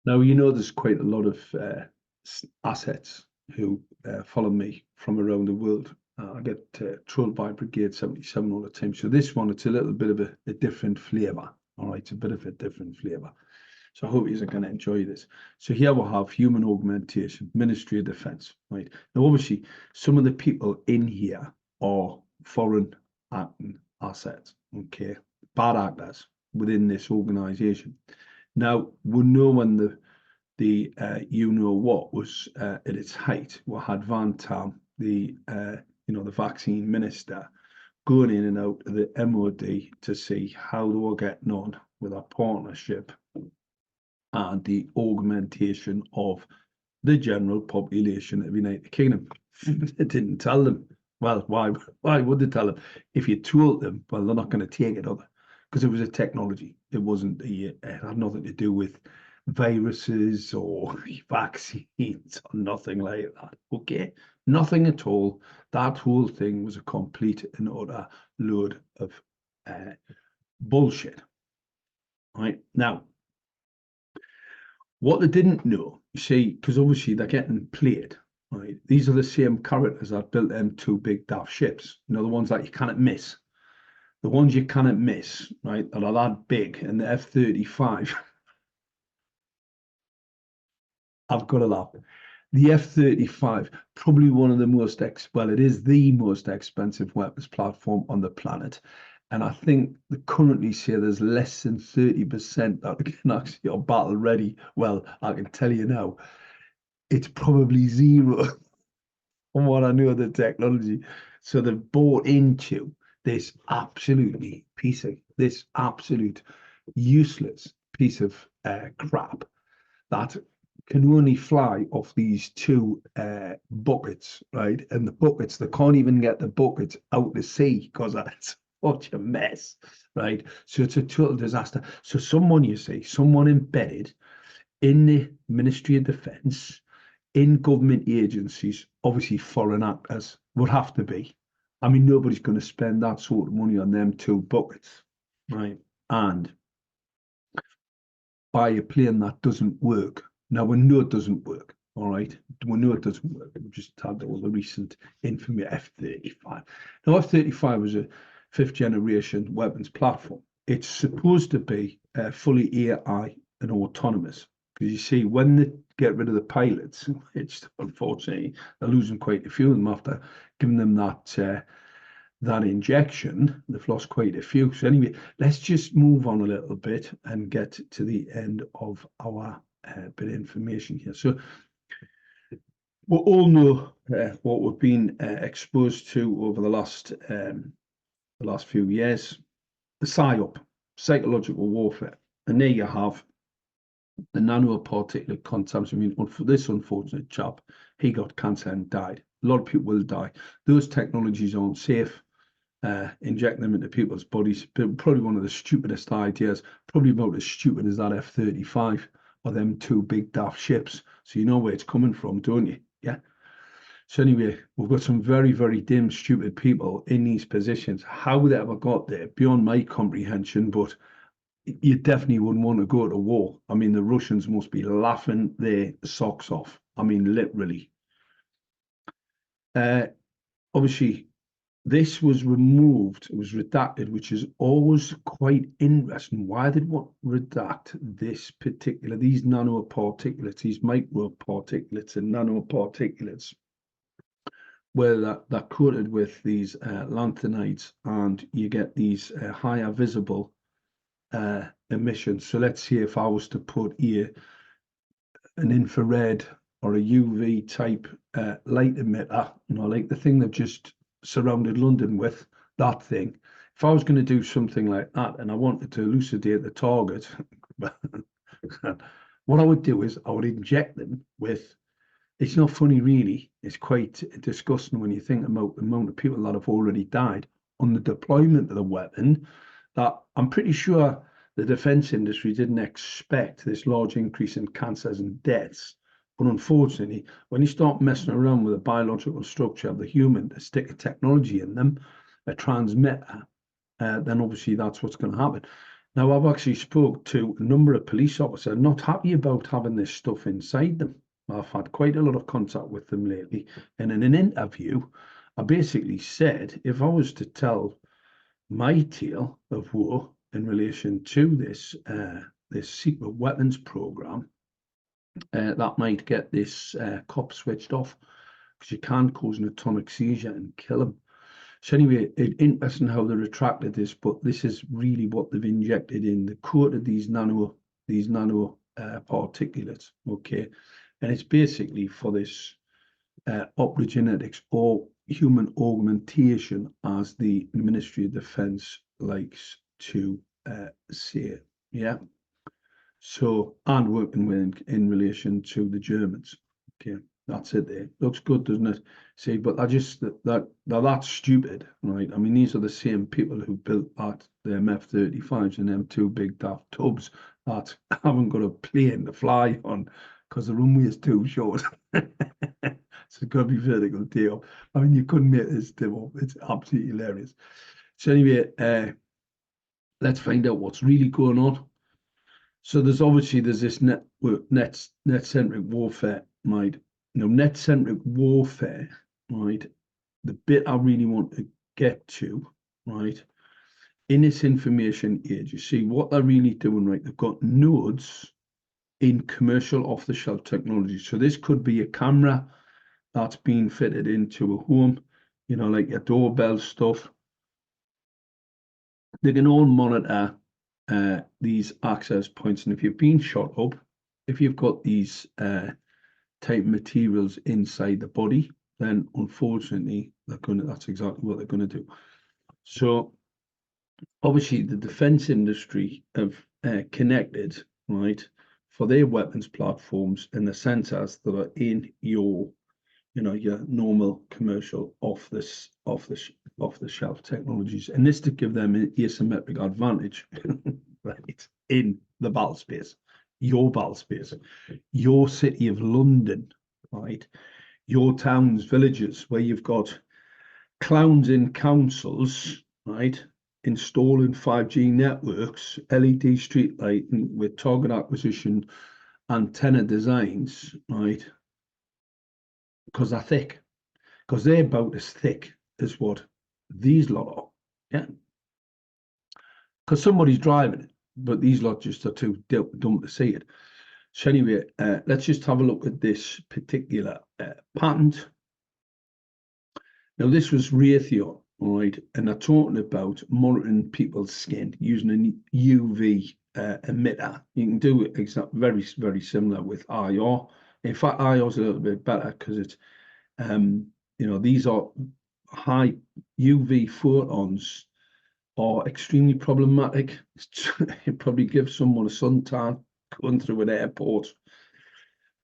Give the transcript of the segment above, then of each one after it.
Now, you know, there's quite a lot of assets who follow me from around the world. I get trolled by Brigade 77 all the time. So this one, it's a little bit of a different flavour. All right, it's a bit of a different flavour. So I hope you're going to enjoy this. So here we have human augmentation, Ministry of Defence. Right. Now, obviously, some of the people in here are foreign acting assets. Okay, bad actors within this organisation. Now, we know when the you know what was at its height. We had Van Tam, the the vaccine minister, going in and out of the MOD to see how they were getting on with our partnership and the augmentation of the general population of the United Kingdom. They didn't tell them. Well, why would they tell them? If you told them, well, they're not going to take it other because it was a technology. It wasn't it had nothing to do with viruses or vaccines or nothing like that. Okay, nothing at all. That whole thing was a complete and utter load of bullshit. Right now, what they didn't know, you see, because obviously they're getting played. Right, these are the same characters that built them two big daft ships. You know, the ones that you cannot miss. The ones you cannot miss, right, that are that big, and the F-35. I've got to laugh. The F-35, probably one of the most, well, it is the most expensive weapons platform on the planet. And I think they currently say there's less than 30% that can actually are battle ready. Well, I can tell you now, it's probably zero from what I know of the technology. So they've bought into this this absolute useless piece of crap that can only fly off these two buckets, right? And the buckets, they can't even get the buckets out to sea because that's such a mess, right? So it's a total disaster. So someone, you see, someone embedded in the Ministry of Defence, in government agencies, obviously foreign actors would have to be. I mean, nobody's going to spend that sort of money on them two buckets, right? And buy a plane that doesn't work. Now, we know it doesn't work, all right? We know it doesn't work. We've just had all the recent infamy F-35. Now, F-35 was a fifth generation weapons platform. It's supposed to be fully AI and autonomous. Because you see, when they get rid of the pilots, which unfortunately they're losing quite a few of them after giving them that injection, they've lost quite a few. So anyway, let's just move on a little bit and get to the end of our bit of information here. So we all know what we've been exposed to over the last few years, the PSYOP, psychological warfare. And there you have the nanoparticulate contamination. I mean, this unfortunate chap, he got cancer and died. A lot of people will die. Those technologies aren't safe. Inject them into people's bodies. Probably one of the stupidest ideas, probably about as stupid as that F-35 or them two big daft ships. So you know where it's coming from, don't you? Yeah. So anyway, we've got some very, very dim, stupid people in these positions. How they ever got there, beyond my comprehension, but you definitely wouldn't want to go to war. I mean, the Russians must be laughing their socks off. I mean, literally. Obviously, this was removed, it was redacted, which is always quite interesting. Why did one redact these nanoparticulates, these microparticulates and nanoparticulates, where they're coated with these lanthanides and you get these higher visible emissions. So let's see if I was to put here an infrared or a UV type light emitter, like the thing they've just surrounded London with, that thing. If I was going to do something like that and I wanted to elucidate the target, what I would do is I would inject them with, it's not funny really, it's quite disgusting when you think about the amount of people that have already died on the deployment of the weapon, that I'm pretty sure the defence industry didn't expect this large increase in cancers and deaths. But unfortunately, when you start messing around with the biological structure of the human, to stick a technology in them, a transmitter, then obviously that's what's going to happen. Now, I've actually spoke to a number of police officers not happy about having this stuff inside them. I've had quite a lot of contact with them lately. And in an interview, I basically said, if I was to tell my tale of woe in relation to this secret weapons program, that might get this cop switched off, because you can't cause an atomic seizure and kill him. So anyway, it's interesting how they retracted this, but this is really what they've injected in. They coated these nano particulates, okay, and it's basically for this optogenetics or human augmentation, as the Ministry of Defence likes to say, yeah. So, and working with in relation to the Germans, okay. That's it there. Looks good, doesn't it? See, but I just that's stupid, right? I mean, these are the same people who built that the F-35s and them two big daft tubs that haven't got a plane to fly on because the runway is too short. So it's got to be vertical tail. I mean, you couldn't make this demo. It's absolutely hilarious. So anyway, let's find out what's really going on. So there's this net-centric warfare, right? Net-centric warfare, right? The bit I really want to get to, right? In this information age, you see what they're really doing, right? They've got nodes in commercial off-the-shelf technology. So this could be a camera that's being fitted into a home, like your doorbell stuff. They can all monitor these access points, and if you've been shot up, if you've got these type materials inside the body, then unfortunately that's exactly what they're going to do. So obviously the defense industry have connected, right, for their weapons platforms and the sensors that are in your normal commercial off the shelf technologies, and this to give them an asymmetric advantage right, in the battle space, your battle space, your city of London, right, your towns, villages, where you've got clowns in councils, right, installing 5G networks, LED street lighting with target acquisition, antenna designs, right, because they're thick, because they're about as thick as what these lot are, yeah, because somebody's driving it, but these lot just are too dumb to see it. So anyway, let's just have a look at this particular patent. Now, this was Raytheon, right? And they're talking about monitoring people's skin using a UV emitter. You can do it very, very similar with IR. In fact, IR is a little bit better because it's, these are high UV photons are extremely problematic. It probably gives someone a suntan going through an airport.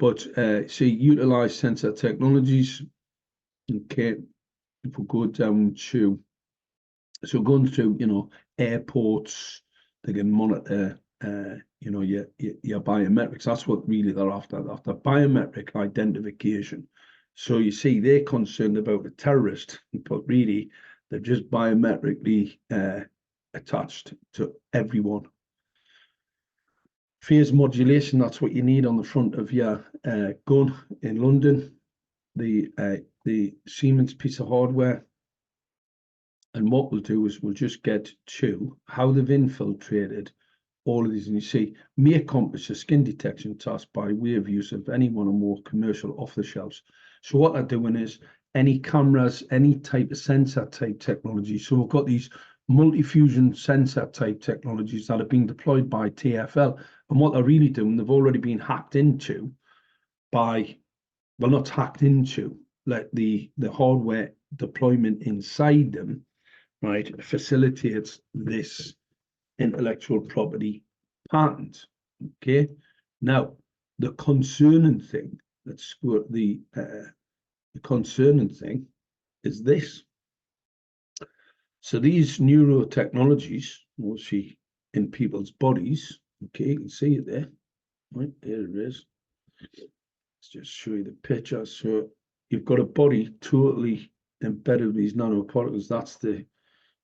But see, utilize sensor technologies. Okay, if we go down to, so going through, airports, they can monitor, your biometrics. That's what really they're after biometric identification. So you see, they're concerned about a terrorist, but really they're just biometrically attached to everyone. Phase modulation, that's what you need on the front of your gun in London. The Siemens piece of hardware. And what we'll do is we'll just get to how they've infiltrated all of these. And you see, may accomplish a skin detection task by way of use of any one or more commercial off-the-shelves. So what they're doing is any cameras, any type of sensor type technology. So we've got these multi-fusion sensor type technologies that are being deployed by TfL. And what they're really doing, they've already been hacked into by, well, not hacked into, like the hardware deployment inside them, right, facilitates this intellectual property patent. Okay. Now, the concerning thing, the concerning thing is this. So these neurotechnologies, we'll see in people's bodies. Okay, you can see it there. Right, there it is. Let's just show you the picture. So you've got a body totally embedded with these nanoparticles. That's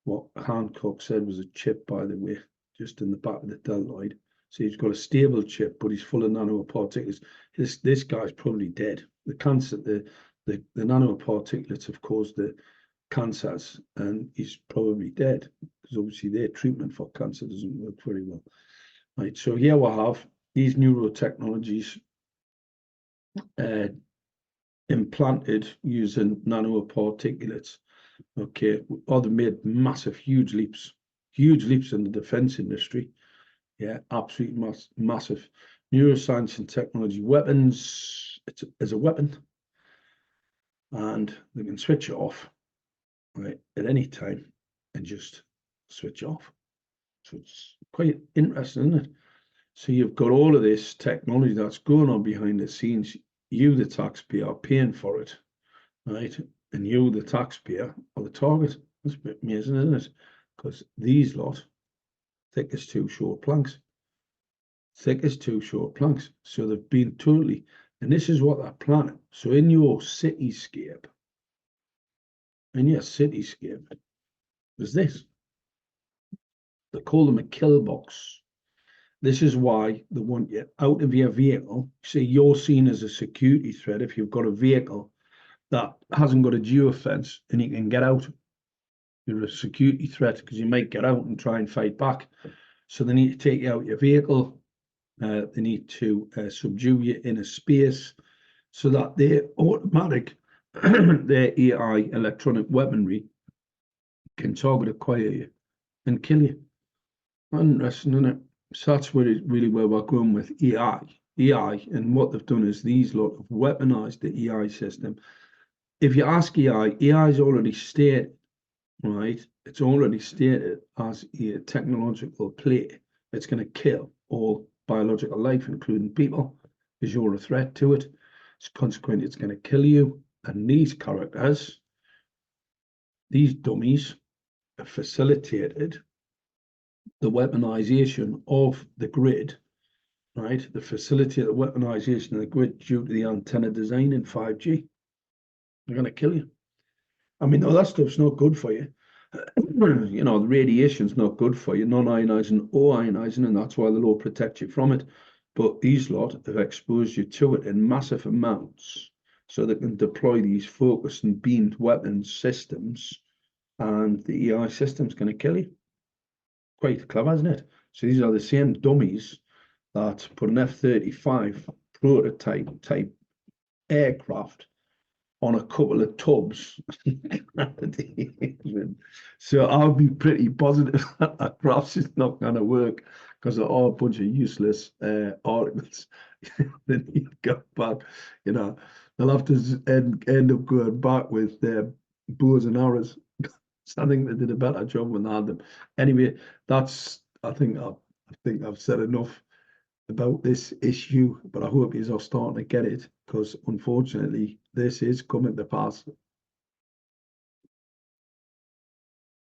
what Hancock said was a chip, by the way. just in the back of the deltoid. So he's got a stable chip, but he's full of nanoparticulates. This guy's probably dead. The cancer, the nanoparticulates have caused the cancers, and he's probably dead because obviously their treatment for cancer doesn't work very well. Right. So here we have these neurotechnologies implanted using nanoparticulates. Okay, or they made huge leaps in the defense industry. Yeah, absolutely massive. Neuroscience and technology weapons. It's as a weapon, and they can switch it off, right, at any time, and just switch off. So it's quite interesting, isn't it? So you've got all of this technology that's going on behind the scenes. You, the taxpayer, are paying for it, right? And you, the taxpayer, are the target. That's a bit amazing, isn't it? Because these lot, thick as two short planks. Thick as two short planks. So they've been totally, and this is what they're planning. So in your cityscape, there's this. They call them a kill box. This is why they want you out of your vehicle. See, you're seen as a security threat if you've got a vehicle that hasn't got a geofence and you can get out. You're a security threat because you might get out and try and fight back. So they need to take you out your vehicle. They need to subdue you in a space so that their automatic, their AI electronic weaponry can target acquire you and kill you. Interesting, isn't it? So that's really where we're going with AI. And what they've done is these lot have weaponized the AI system. If you ask AI is already stated, right? It's already stated as a technological play. It's going to kill all biological life, including people, because you're a threat to it. So consequently, it's going to kill you. And these characters, these dummies, have facilitated the weaponization of the grid, right? The facility of the weaponization of the grid due to the antenna design in 5G. They're going to kill you. I mean, no, that stuff's not good for you. You know, the radiation's not good for you, non-ionizing or ionizing, and that's why the law protects you from it. But these lot have exposed you to it in massive amounts so they can deploy these focused and beamed weapons systems, and the AI system's going to kill you. Quite clever, isn't it? So these are the same dummies that put an F-35 prototype type aircraft on a couple of tubs. So I'll be pretty positive that craft is not going to work because they're all a bunch of useless articles. Then you go back, you know, they'll have to end up going back with their bows and arrows. So I think they did a better job when they had them. Anyway, that's I think I've said enough about this issue, but I hope you are starting to get it because unfortunately this is coming to pass.